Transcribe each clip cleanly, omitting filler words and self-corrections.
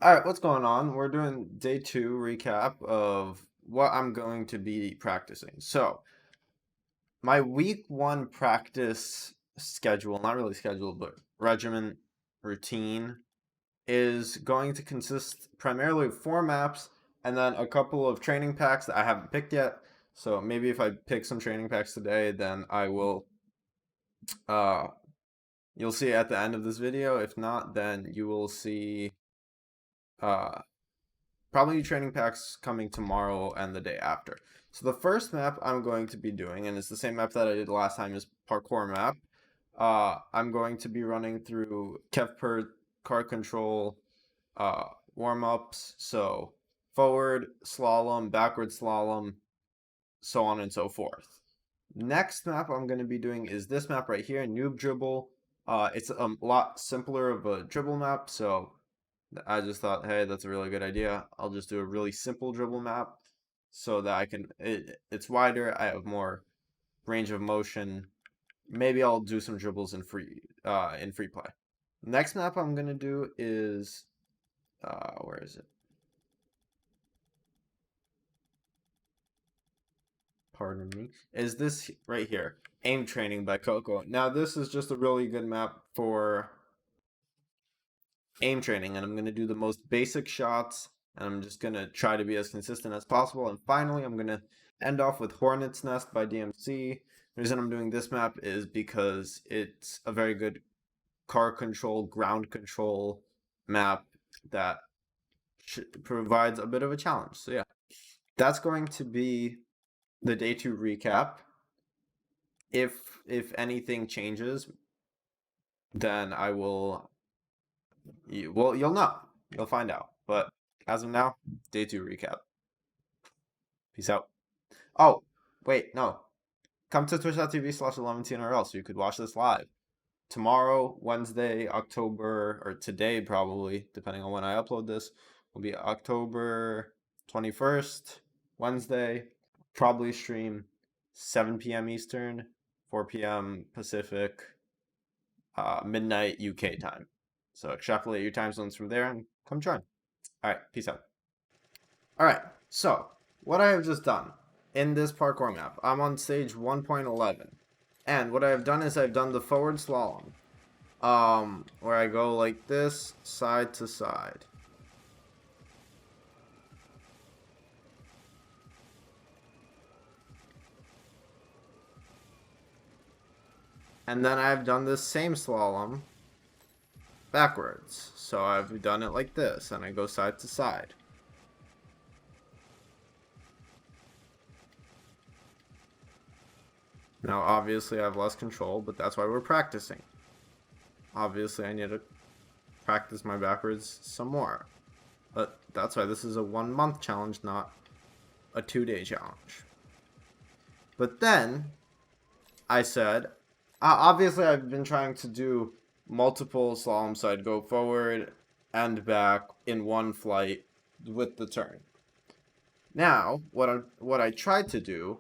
All right, what's going on? We're doing day 2 recap of what I'm going to be practicing. So, my week 1 practice schedule, not really schedule, but regimen, routine, is going to consist primarily of 4 maps and then a couple of training packs that I haven't picked yet. So, maybe if I pick some training packs today, then I will, uh, you'll see it at the end of this video. If not, then you will see, uh, probably training packs coming tomorrow and the day after. So the first map I'm going to be doing, and it's the same map that I did last time, is parkour map. I'm going to be running through Kevper car control uh, warm-ups. So forward slalom, backward slalom, so on and so forth. Next map I'm going to be doing is this map right here, Noob Dribble. It's a lot simpler of a dribble map, so I just thought, hey, that's a really good idea. I'll just do a really simple dribble map so that it's wider. I have more range of motion. Maybe I'll do some dribbles in free play. Next map I'm gonna do is where is it? Pardon me. Is this right here? Aim Training by Coco. Now this is just a really good map for aim training, and I'm going to do the most basic shots, and I'm just going to try to be as consistent as possible. And finally, I'm going to end off with Hornet's Nest by DMC. The reason I'm doing this map is because it's a very good car control, ground control map that provides a bit of a challenge. So yeah, that's going to be the day 2 recap. If anything changes, then I will you'll know. You'll find out. But as of now, day 2 recap. Peace out. Oh, wait, no. Come to twitch.tv/Eleventeen so you could watch this live. Tomorrow, Wednesday, October, or today probably, depending on when I upload this, will be October 21st, Wednesday. Probably stream 7 p.m. Eastern, 4 p.m. Pacific, midnight UK time. So extrapolate your time zones from there and come join. All right, peace out. All right, so what I have just done in this parkour map, I'm on stage 1.11. And what I have done is I've done the forward slalom, where I go like this, side to side. And then I've done this same slalom backwards. So I've done it like this, and I go side to side. Now, obviously, I have less control, but that's why we're practicing. Obviously, I need to practice my backwards some more. But that's why this is a 1 month challenge, not a 2-day challenge. But then, I said, obviously, I've been trying to do multiple slaloms, so I'd go forward and back in one flight with the turn. Now, what I tried to do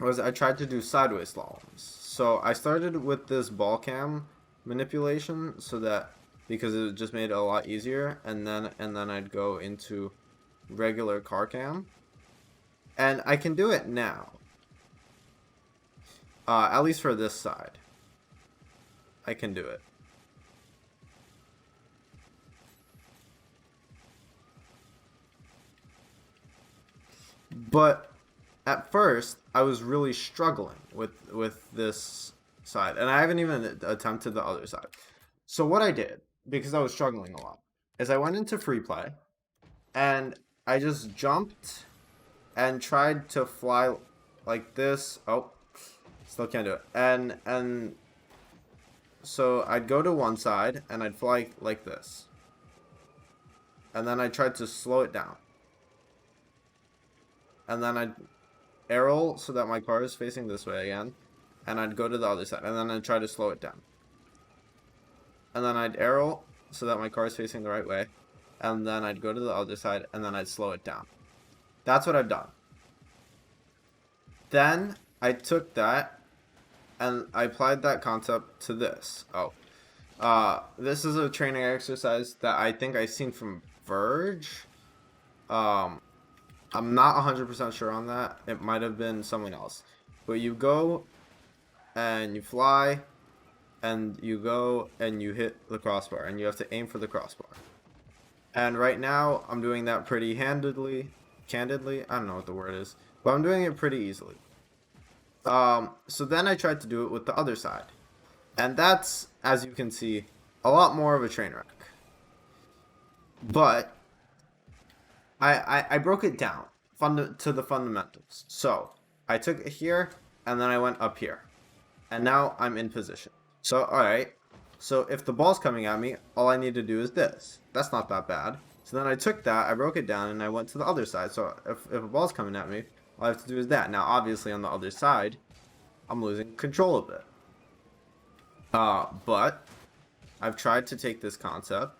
was I tried to do sideways slaloms. So I started with this ball cam manipulation so that because it just made it a lot easier, and then I'd go into regular car cam. And I can do it now. At least for this side. I can do it. But at first, I was really struggling with this side, and I haven't even attempted the other side. So what I did, because I was struggling a lot, is I went into free play, and I just jumped and tried to fly like this. Oh, still can't do it. And so I'd go to one side, and I'd fly like this. And then I tried to slow it down. And then I'd arrow so that my car is facing this way again, and I'd go to the other side, and then I'd try to slow it down. And then I'd arrow so that my car is facing the right way, and then I'd go to the other side, and then I'd slow it down. That's what I've done. Then I took that, and I applied that concept to this. Oh. This is a training exercise that I think I seen from Verge. Um, I'm not 100% sure on that. It might have been someone else. But you go and you fly and you go and you hit the crossbar and you have to aim for the crossbar. And right now I'm doing that pretty candidly, I don't know what the word is, but I'm doing it pretty easily. So then I tried to do it with the other side. And that's, as you can see, a lot more of a train wreck. But I broke it down to the fundamentals. So I took it here and then I went up here. And now I'm in position. So, alright. So if the ball's coming at me, all I need to do is this. That's not that bad. So then I took that, I broke it down, and I went to the other side. So if a ball's coming at me, all I have to do is that. Now, obviously, on the other side, I'm losing control of it. But I've tried to take this concept,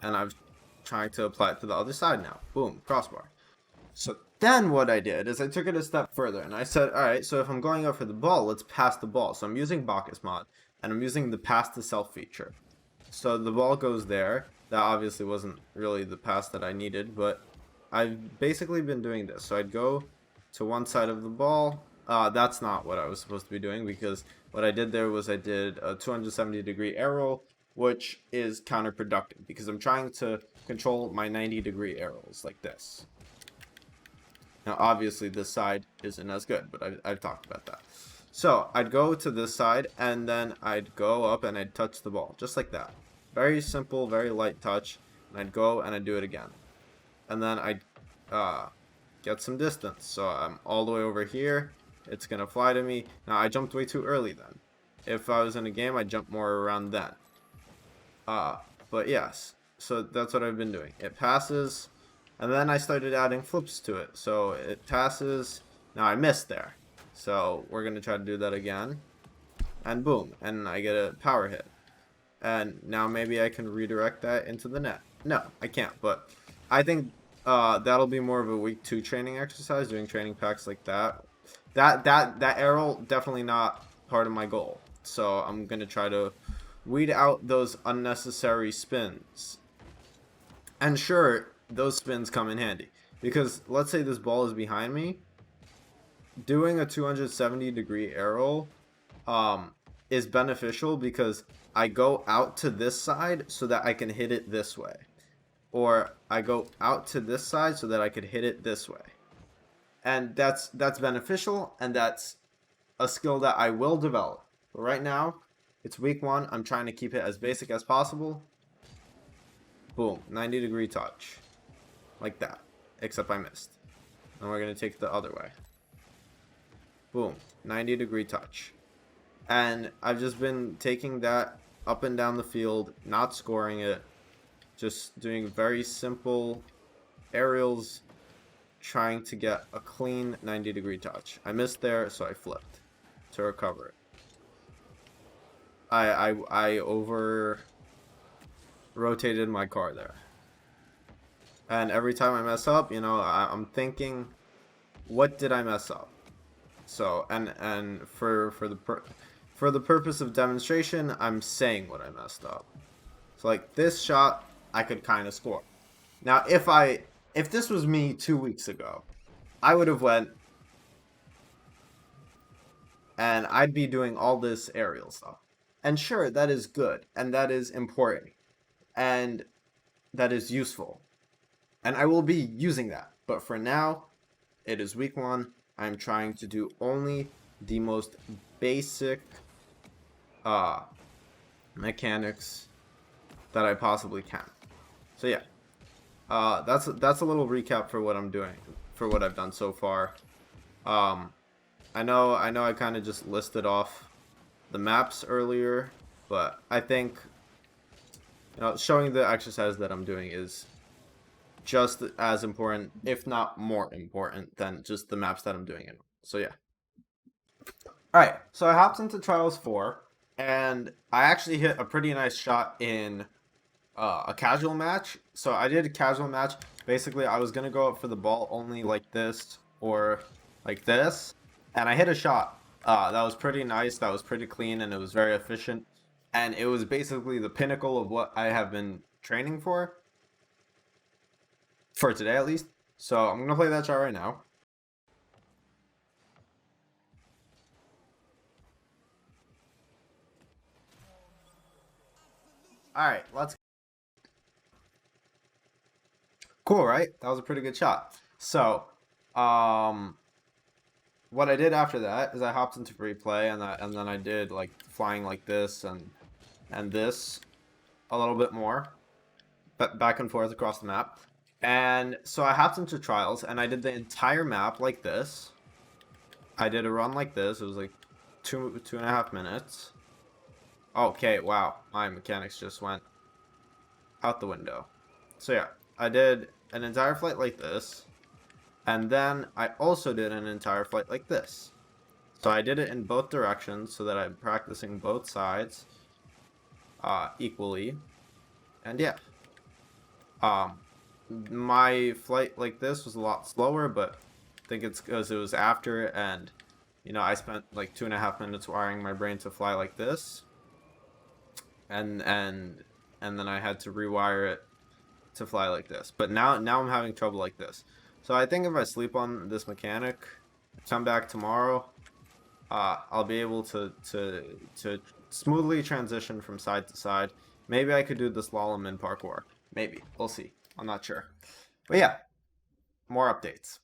and I've tried to apply it to the other side now. Boom, crossbar. So then what I did is I took it a step further, and I said, alright, so if I'm going up for the ball, let's pass the ball. So I'm using Bacchus mod, and I'm using the pass to self feature. So the ball goes there. That obviously wasn't really the pass that I needed, but I've basically been doing this. So I'd go to one side of the ball. That's not what I was supposed to be doing, because what I did there was I did a 270-degree arrow, which is counterproductive because I'm trying to control my 90-degree arrows like this. Now, obviously, this side isn't as good, but I've talked about that. So I'd go to this side, and then I'd go up and I'd touch the ball, just like that. Very simple, very light touch. And I'd go and I'd do it again. And then I'd get some distance. So I'm all the way over here. It's going to fly to me. Now, I jumped way too early then. If I was in a game, I'd jump more around then. But yes, so that's what I've been doing. It passes, and then I started adding flips to it. So it passes. Now I missed there. So we're going to try to do that again. And boom, and I get a power hit. And now maybe I can redirect that into the net. No, I can't, but I think that'll be more of a week 2 training exercise, doing training packs like that. That arrow, definitely not part of my goal. So I'm going to try to weed out those unnecessary spins. And sure, those spins come in handy. Because let's say this ball is behind me. Doing a 270-degree arrow is beneficial because I go out to this side so that I can hit it this way. Or I go out to this side so that I could hit it this way. And that's beneficial, and that's a skill that I will develop. But right now, it's week 1. I'm trying to keep it as basic as possible. Boom, 90-degree touch. Like that. Except I missed. And we're going to take it the other way. Boom, 90-degree touch. And I've just been taking that up and down the field, not scoring it, just doing very simple aerials, trying to get a clean 90-degree touch. I missed there, so I flipped to recover it. I over rotated my car there. And every time I mess up, you know, I'm thinking, what did I mess up? So, and for the purpose of demonstration, I'm saying what I messed up. So like this shot, I could kind of score. Now, if this was me 2 weeks ago, I would have went and I'd be doing all this aerial stuff. And sure, that is good and that is important and that is useful. And I will be using that. But for now, it is week 1. I'm trying to do only the most basic mechanics that I possibly can. So yeah, that's a little recap for what I'm doing, for what I've done so far. I know I kind of just listed off the maps earlier, but I think, you know, showing the exercise that I'm doing is just as important, if not more important, than just the maps that I'm doing it. So yeah. Alright, so I hopped into Trials 4, and I actually hit a pretty nice shot in a casual match. So I did a casual match. Basically, I was going to go up for the ball only like this or like this, and I hit a shot. That was pretty nice, that was pretty clean, and it was very efficient. and it was basically the pinnacle of what I have been training for today at least. So I'm gonna play that shot right now. All right, let's. Cool, right? That was a pretty good shot. So, um, what I did after that is I hopped into free play, and then I did like flying like this and this a little bit more, but back and forth across the map. And so I hopped into trials, and I did the entire map like this. I did a run like this. It was like 2.5 minutes. Okay, wow, my mechanics just went out the window. So yeah, I did an entire flight like this, and then I also did an entire flight like this. So I did it in both directions so that I'm practicing both sides equally. And yeah, um, my flight like this was a lot slower, but I think it's because it was after, and I spent like 2.5 minutes wiring my brain to fly like this, and then I had to rewire it to fly like this. But now I'm having trouble like this. So I think if I sleep on this mechanic, come back tomorrow, I'll be able to smoothly transition from side to side. Maybe I could do the slalom in parkour. Maybe. We'll see. I'm not sure. But yeah, more updates.